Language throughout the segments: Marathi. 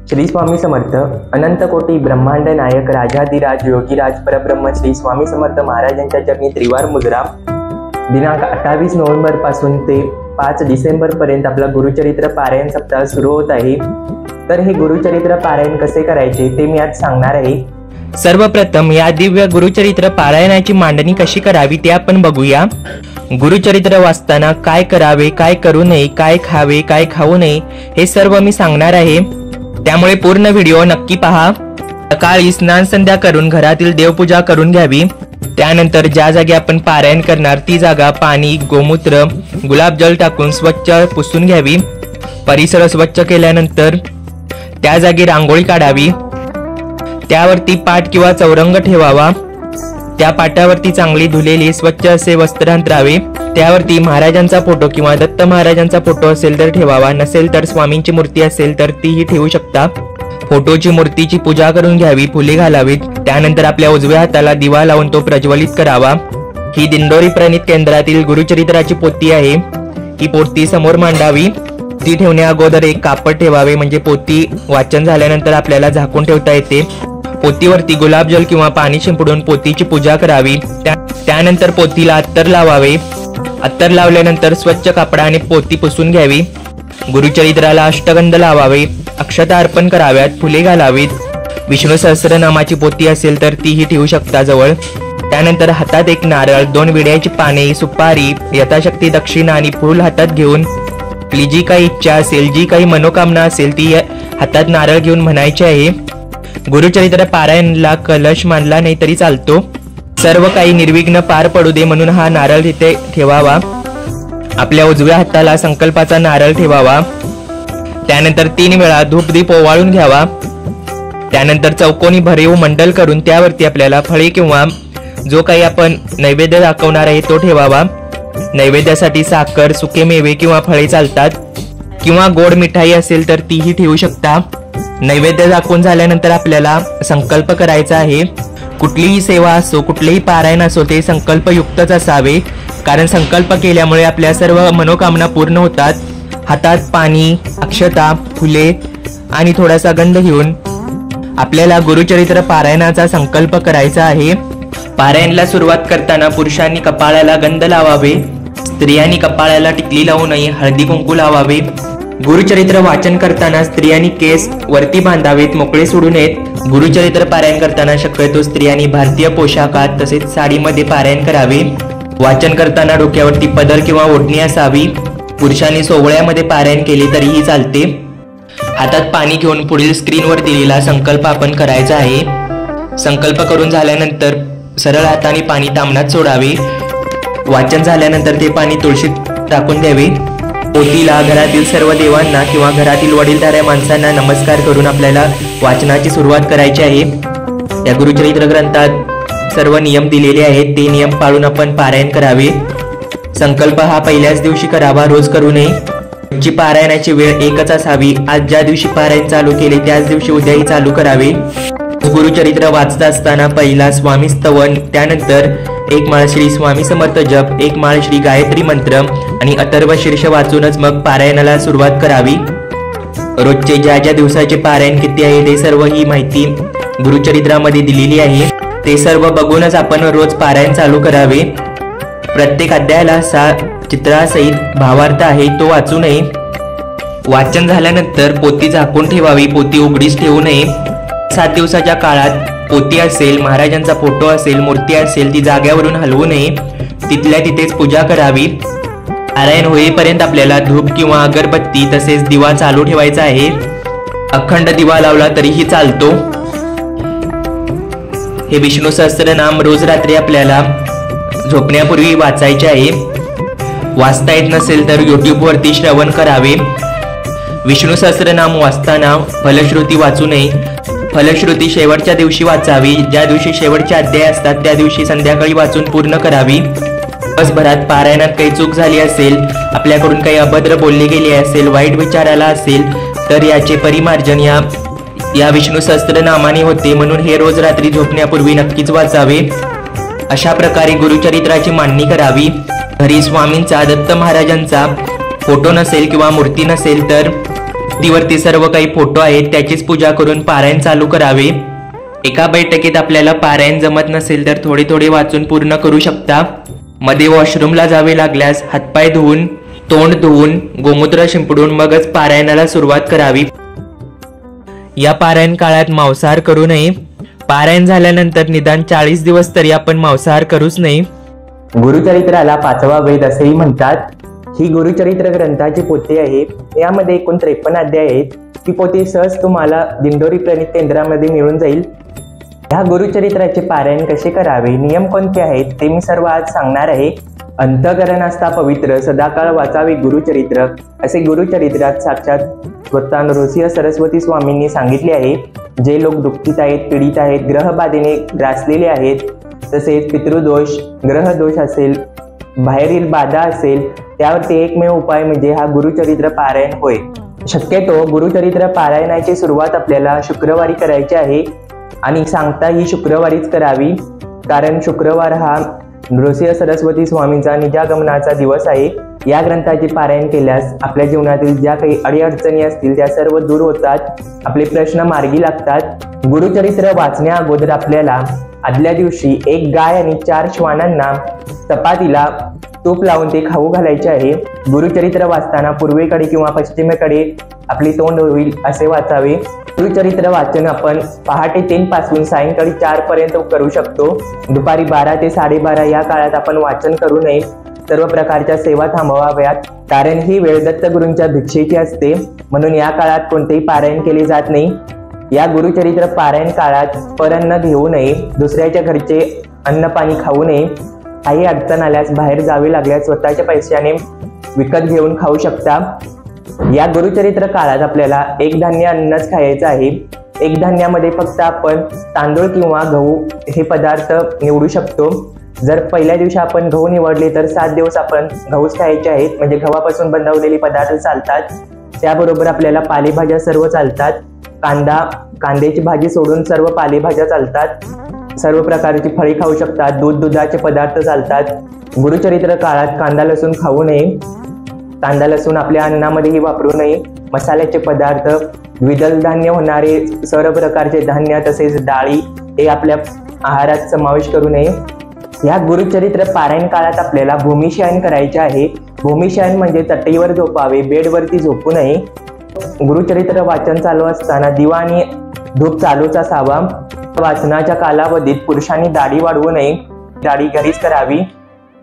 श्री स्वामी समर्थ अनंत कोटी ब्रह्मांड नायक राजाधिराज योगीराज परब्रह्म श्री स्वामी समर्थ महाराजांच्या चरणी त्रिवार मुद्रा दिनांक 28 नोव्हेंबर पासून ते 5 डिसेंबर पर्यंत आपला गुरुचरित्र पारायण सप्ताह सुरू होत आहे। तर हे गुरुचरित्र पारायण कसे करायचे ते मी आज सांगणार आहे। सर्वप्रथम या दिव्य गुरुचरित्र पारायणाची मांडणी कशी करावी ते आपण बघूया। गुरुचरित्र वाचताना काय करावे, काय करू नये, काय खावे, काय खाऊ नये हे सर्व मी सांगणार आहे, त्यामुळे पूर्ण व्हिडिओ नक्की पहा। सकाळी स्नान संध्या करून घरातील देवपूजा करून घ्यावी। त्यानंतर ज्या जागी आपण पारायण करणार ती जागा पाणी, गोमूत्र, गुलाबजल टाकून स्वच्छ पुसून घ्यावी। परिसर स्वच्छ केल्यानंतर त्या जागी रांगोळी काढावी। त्यावरती पाट किंवा चौरंग ठेवावा। त्या पाटावरती चांगली धुलेली स्वच्छ असे वस्त्र अंतरावे। त्यावरती महाराजांचा फोटो किंवा दत्त महाराजांचा फोटो असेल तर ठेवावा, नसेल तर स्वामींची मूर्ती असेल तर तीही ठेवू शकता। फोटोची मूर्तीची पूजा करून घ्यावी, फुले घालावीत। त्यानंतर आपल्या उजव्या हाताला दिवा लावून तो प्रज्वलित करावा। ही दिंडोरी प्रणित केंद्रातील गुरुचरित्राची पोथी आहे। ही पोथी समोर मांडावी। ती ठेवण्या अगोदर एक कापड ठेवावे, म्हणजे पोथी वाचन झाल्यानंतर आपल्याला झाकून ठेवता येते। पोथीवरती गुलाबजल किंवा पाणी शिंपडून पोथीची पूजा करावी। त्यानंतर पोथीला अत्तर लावावे। अत्तर लावल्यानंतर स्वच्छ कापडाने पोथी पुसून घ्यावी। गुरुचरित्राला अष्टगंध लावावे, अक्षता अर्पण कराव्यात, फुले घालावीत। विष्णू सहस्रनामाची पोथी असेल तर तीही ठेवू शकता जवळ। त्यानंतर हातात एक नारळ, 2 विड्याची पाने, सुपारी, यथाशक्ती दक्षिणा आणि फूल हातात घेऊन आपली जी काही इच्छा असेल, जी काही मनोकामना असेल ती हातात नारळ घेऊन म्हणायची आहे। गुरुचरित्र पारायणला कलश मांडला नाही तरी चालतो। सर्व काही निर्विघ्न पार पडू दे म्हणून हा नारळ तिथे ठेवावा। आपल्या उजव्या हाताला संकल्पाचा नारळ ठेवावा। त्यानंतर 3 वेळा धूप दीप ओवाळून घ्यावा। त्यानंतर चौकोनी भरीव मंडल करून त्यावरती आपल्याला फळे किंवा जो काही आपण नैवेद्य दाखवणार आहे तो ठेवावा। नैवेद्यासाठी साखर, सुके मेवे किंवा फळे चालतात, किंवा गोड मिठाई असेल तर तीही ठेवू शकता। नैवेद्य दाखवून झाल्यानंतर आपल्याला संकल्प करायचा आहे। कुठलीही सेवा असो, कुठलेही पारायण असो ते संकल्पयुक्तच असावे, कारण संकल्प केल्यामुळे आपल्या सर्व मनोकामना पूर्ण होतात। हातात पाणी, अक्षता, फुले आणि थोडासा गंध घेऊन आपल्याला गुरुचरित्र पारायणाचा संकल्प करायचा आहे। पारायणाला सुरुवात करताना पुरुषांनी कपाळाला गंध लावावे, स्त्रियांनी कपाळाला टिकली लावू नये, हळदी कुंकू लावावे। गुरुचरित्र वाचन करताना स्त्रियांनी केस वरती बांधावेत, मोकळे सोडू नयेत। गुरुचरित्र पारायण करताना शक्यतो स्त्रियांनी भारतीय पोशाखात तसेच साडीमध्ये पारायण करावे। वाचन करताना डोक्यावरती पदर किंवा ओढणी असावी। पुरुषांनी सोवळ्यामध्ये पारायण केले तरीही चालते। हातात पाणी घेऊन पुढील स्क्रीनवर दिलेला संकल्प आपण करायचा आहे। संकल्प करून झाल्यानंतर सरळ हाताने पाणी तामणात सोडावे। वाचन झाल्यानंतर ते पाणी तुळशीत टाकून द्यावे। पोथीला, घरातील सर्व देवांना किंवा घरातील वडीलधाऱ्या माणसांना नमस्कार करून आपल्याला वाचनाची सुरुवात करायची आहे। या गुरुचरित्र ग्रंथात सर्व नियम दिलेले आहेत, ते नियम पाळून आपण पारायण करावे। संकल्प हा पहिल्याच दिवशी करावा, रोज करू नये। ची पारायणाची वेळ एकच असावी। आज ज्या दिवशी पारायण चालू केले त्याच दिवशी उद्याही चालू करावे। गुरुचरित्र वाचत असताना पहिला स्वामी स्तवन, त्यानंतर 1 माळ श्री स्वामी समर्थ जप, 1 माळ श्री गायत्री मंत्र आणि अथर्व शीर्ष वाचूनच मग पारायणाला सुरुवात करावी। रोजचे ज्या ज्या दिवसाचे पारायण किती आहे ते सर्व ही माहिती गुरुचरित्रामध्ये दिलेली आहे। ते सर्व बघूनच आपण रोज पारायण चालू करावे। प्रत्येक अध्यायाला चित्रासहित भावार्थ आहे, तो वाचू नये। वाचन झाल्यानंतर पोथी झाकून ठेवावी, पोथी उघडीच ठेवू नये। 7 दिवसाच्या काळात पोथी असेल, महाराजांचा फोटो असेल, मूर्ती असेल ती जाग्यावरून हलवू नये, तिथल्या तिथेच पूजा करावी। पारायण होईपर्यंत आपल्याला धूप किंवा अगरबत्ती तसेच दिवा चालू ठेवायचा आहे। अखंड दिवा लावला तरीही चालतो। हे विष्णू सहस्त्रनाम रोज रात्री आपल्याला झोपण्यापूर्वी वाचायचे आहे। वाचता येत नसेल तर YouTube वरती श्रवण करावे। विष्णू सहस्त्रनाम वाचताना फलश्रुती वाचू नये। फलश्रुती शेवटच्या दिवशी वाचावी। ज्या दिवशी शेवटचे अध्याय असतात त्या दिवशी संध्याकाळी वाचून पूर्ण करावी। दिवसभरात पारायणात काही चूक झाली असेल, आपल्याकडून काही अभद्र बोलले गेले असेल, वाईट विचार आला असेल तर याचे परिमार्जन या विष्णू सहस्त्रनामाने होते, म्हणून हे रोज रात्री झोपण्यापूर्वी नक्कीच वाचावे। अशा प्रकारे गुरुचरित्राची मांडणी करावी। घरी स्वामींचा, दत्त महाराजांचा फोटो नसेल किंवा मूर्ती नसेल तर भिंतीवरती सर्व काही फोटो आहेत त्याचीच पूजा करून पारायण चालू करावे। एका बैठकीत आपल्याला पारायण जमत नसेल तर थोडे थोडे वाचून पूर्ण करू शकता। मध्ये वॉशरूमला जावे लागल्यास हातपाय धुवून, तोंड धुवून, गोमूत्र शिंपडून मगच पारायणाला सुरुवात करावी। या पारायण काळात मांसाहार करू नये। पारायण झाल्यानंतर निदान 40 दिवस तरी आपण मांसाहार करूच नये। गुरुचरित्राला 5वा वेद असेही म्हणतात। ही गुरुचरित्र ग्रंथाची पोथी आहे। यामध्ये एकूण 53 अध्याय आहेत। ही पोथी सहज तुम्हाला दिंडोरी प्रणित केंद्रामध्ये मिळून जाईल। ह्या गुरुचरित्राचे पारायण कसे करावे, नियम कोणते आहेत ते मी सर्व आज सांगणार आहे। अंतःकरण असता पवित्र, सदाकाळ वाचावे गुरुचरित्र, असे गुरुचरित्रात साक्षात स्वतः नृसिंह सरस्वती स्वामींनी सांगितले आहे। जे लोक दुःखित आहेत, पीडित आहेत, ग्रहबाधेने ग्रासलेले आहेत, तसेच पितृदोष, ग्रहदोष असेल, बाहेरील बाधा असेल, त्यावरती एकमेव उपाय म्हणजे हा गुरुचरित्र पारायण होय। शक्यतो गुरुचरित्र पारायणाची सुरुवात आपल्याला शुक्रवारी करायची आहे आणि सांगता ही शुक्रवारीच करावी, कारण शुक्रवार हा नृसिंह सरस्वती स्वामींचा निजागमनाचा दिवस आहे। या ग्रंथाचे पारायण केल्यास आपल्या जीवनातील ज्या काही अडीअडचणी असतील त्या सर्व दूर होतात, आपले प्रश्न मार्गी लागतात। गुरुचरित्र वाचण्या अगोदर आपल्याला आदल्या दिवशी 1 गाय आणि 4 श्वानांना चपातीला तूप लावून ते खाऊ घालायचे आहे। गुरुचरित्र वाचताना पूर्वेकडे किंवा पश्चिमेकडे आपले तोंड होईल असे वाचावे। गुरुचरित्र वाचन आपण पहाटे 3 पासून सायंकाळी 4 पर्यंत करू शकतो। दुपारी 12 ते 12:30 या काळात आपण वाचन करू नये। सर्व प्रकारच्या सेवा थांबवाव्यात, कारण ही वेळ दत्तगुरूंच्या भिक्षेची असते, म्हणून या काळात कोणतेही पारायण केले जात नाही। या गुरुचरित्र पारायण काळात परअन्न घेऊ नये, दुसऱ्याच्या घरचे अन्न पाणी खाऊ नये। काही अडचण आल्यास, बाहेर जावे लागल्यास स्वतःच्या पैशाने विकत घेऊन खाऊ शकता। या गुरुचरित्र काळात आपल्याला 1 धान्य अन्नच खायचं आहे। 1 धान्यामध्ये फक्त आपण तांदूळ किंवा गहू हे पदार्थ निवडू शकतो। जर पहिल्या दिवशी आपण गहू निवडले तर 7 दिवस आपण गहूच खायचे आहेत, म्हणजे गव्हापासून बनवलेले पदार्थ चालतात। त्याबरोबर आपल्याला पालेभाज्या सर्व चालतात। कांद्याची भाजी सोडून सर्व पालेभाज्या चालतात। सर्व प्रकारची फळे खाऊ शकतात। दुधाचे पदार्थ चालतात। गुरुचरित्र काळात कांदा लसूण खाऊ नये। कांदा लसूण आपल्या अन्नामध्येही वापरू नये। मसाल्याचे पदार्थ, द्विदल धान्य होणारे सर्व प्रकारचे धान्य तसेच डाळी हे आपल्या आहारात समावेश करू नये। या गुरुचरित्र पारायण काळात आपल्याला भूमिशयन करायचे आहे। भूमिशयन म्हणजे चटईवर झोपावे, बेडवरती झोपू नये। गुरुचरित्र वाचन चालू असताना दिवा आणि धूप चालूच असावा। वाचनाच्या कालावधीत पुरुषांनी दाढी वाढवू नये, दाढी घरीच करावी।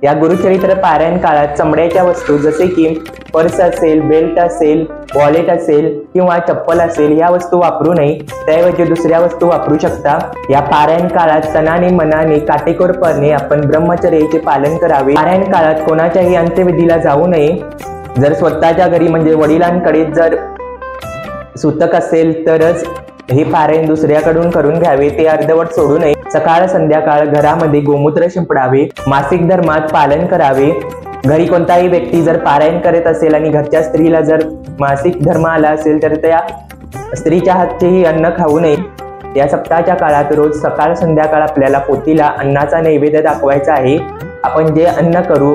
या गुरुचरित्र पारायण काळात चमड्याच्या वस्तू जसे की पर्स असेल, बेल्ट असेल, वॉलेट असेल किंवा चप्पल असेल या वस्तू वापरू नये, त्याऐवजी दुसऱ्या वस्तू वापरू शकता। या पारायण काळात तनाने मनाने काटेकोरपणे आपण ब्रह्मचर्याचे पालन करावे। पारायण काळात कोणाच्याही अंत्यविधीला जाऊ नये। जर स्वतःच्या घरी म्हणजे वडिलांकडे जर सूतक असेल तरच हे पारायण दुसऱ्याकडून करून घ्यावे, ते अर्धवट सोडू नये। सकाळ संध्याकाळ घरामध्ये गोमूत्र शिंपडावे। मासिक धर्मात पालन करावे। घरी कोणताही व्यक्ती जर पारायण करत असेल आणि घरच्या स्त्रीला जर मासिक धर्म आला असेल तर त्या स्त्रीच्या हातचेही अन्न खाऊ नये। या सप्ताहाच्या काळात रोज सकाळ संध्याकाळ आपल्याला पोथीला अन्नाचा नैवेद्य दाखवायचा आहे। आपण जे अन्न करू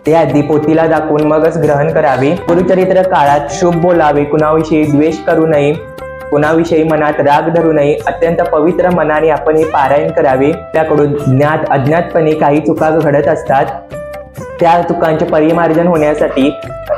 ते आधी पोथीला दाखवून मगच ग्रहण करावे। गुरुचरित्र काळात शुभ बोलावे, कुणाविषयी द्वेष करू नये, कुणाविषयी मनात राग धरू नये। अत्यंत पवित्र मनाने आपण हे पारायण करावे। त्याकडून ज्ञात अज्ञातपणे काही चुका घडत असतात, त्या चुकांचे परिमार्जन होण्यासाठी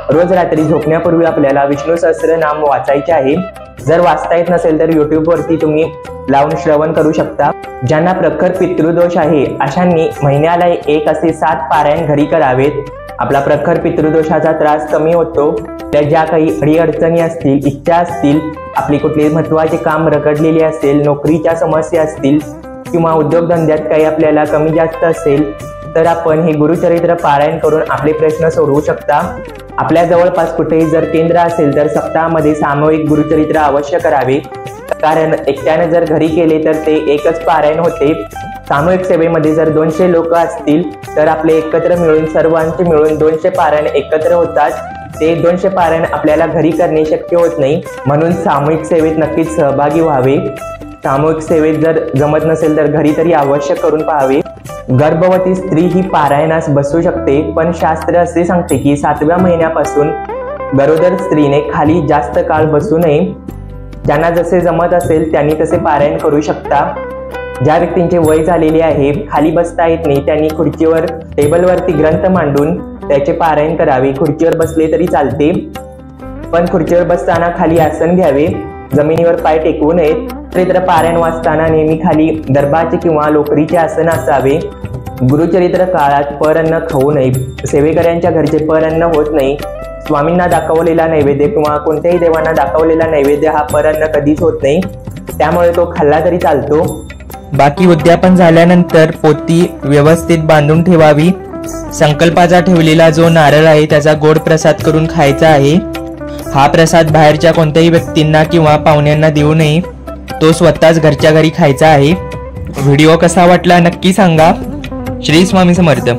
रोज रात्री झोपण्यापूर्वी आपल्याला विष्णू सहस्त्रनाम वाचायचे आहे। जर वाचता येत नसेल तर YouTube वरती तुम्ही लावून श्रवण करू शकता। ज्यांना प्रखर पितृदोष आहे अशांनी महिन्याला 1 असे 7 पारायण घरी करावेत। आपला प्रखर पितृदोषाचा त्रास कमी होतो। त्या ज्या काही अडीअडचणी असतील, इच्छा असतील, आपली कुठली महत्त्वाचे काम रखडलेले असेल, नोकरीच्या समस्या असतील किंवा उद्योगधंद्यात काही आपल्याला कमी जास्त असेल तर आपण हे गुरुचरित्र पारायण करून आपले प्रश्न सोडवू शकता। आपल्या जवळपास कुठेही जर केंद्र असेल तर सप्ताहामध्ये सामूहिक गुरुचरित्र अवश्य करावे, कारण एकट्याने जर घरी केले तर ते एकच पारायण होते। सामूहिक सेवेमध्ये जर 200 लोक असतील तर आपले एकत्र मिळून सर्वांचे मिळून 200 पारायण एकत्र होतात। ते 200 पारायण आपल्याला घरी करणे शक्य होत नाही, म्हणून सामूहिक सेवेत नक्कीच सहभागी व्हावे। सामूहिक सेवेत जर जमत नसेल तर घरी तरी अवश्य करून पाहावे। गर्भवती स्त्री ही पारायणास बसू शकते, पण शास्त्र असे सांगते की 7व्या महिन्यापासून गरोदर स्त्रीने खाली जास्त काळ बसू नये. ज्यांना जसे जमत असेल त्यांनी तसे पारायण करू शकता. ज्या व्यक्तींचे वय झालेले आहे, खाली बसता येत नाही, त्यांनी खुर्चीवर टेबलवरती ग्रंथ मांडून त्याचे पारायण करावे. खुर्चीवर बसले तरी चालते, पण खुर्चीवर बसताना खाली आसन घ्यावे, जमिनीवर पाय टेकवू नयेत. चरित्र पारायण वाचताना नेहमी खाली दर्भाचे किंवा लोकरीचे आसन असावे. गुरुचरित्र काळात परअन्न खाऊ नये. सेवेकऱ्यांच्या घरचे परअन्न होत नाही. स्वामींना दाखवलेला नैवेद्य किंवा कोणत्याही देवांना दाखवलेला नैवेद्य हा परअन्न कधीच होत नाही, त्यामुळे तो खाल्ला तरी चालतो. बाकी उद्यापन झाल्यानंतर पोती व्यवस्थित बांधून ठेवावी. संकल्पाचा ठेवलेला जो नारळ आहे त्याचा गोड प्रसाद करून खायचा आहे. हा प्रसाद बाहेरच्या कोणत्याही व्यक्तींना किंवा पाहुण्यांना देऊ नये, तो स्वतःच घरच्या घरी खायचा आहे. व्हिडिओ कसा वाटला नक्की सांगा. श्री स्वामी समर्थ.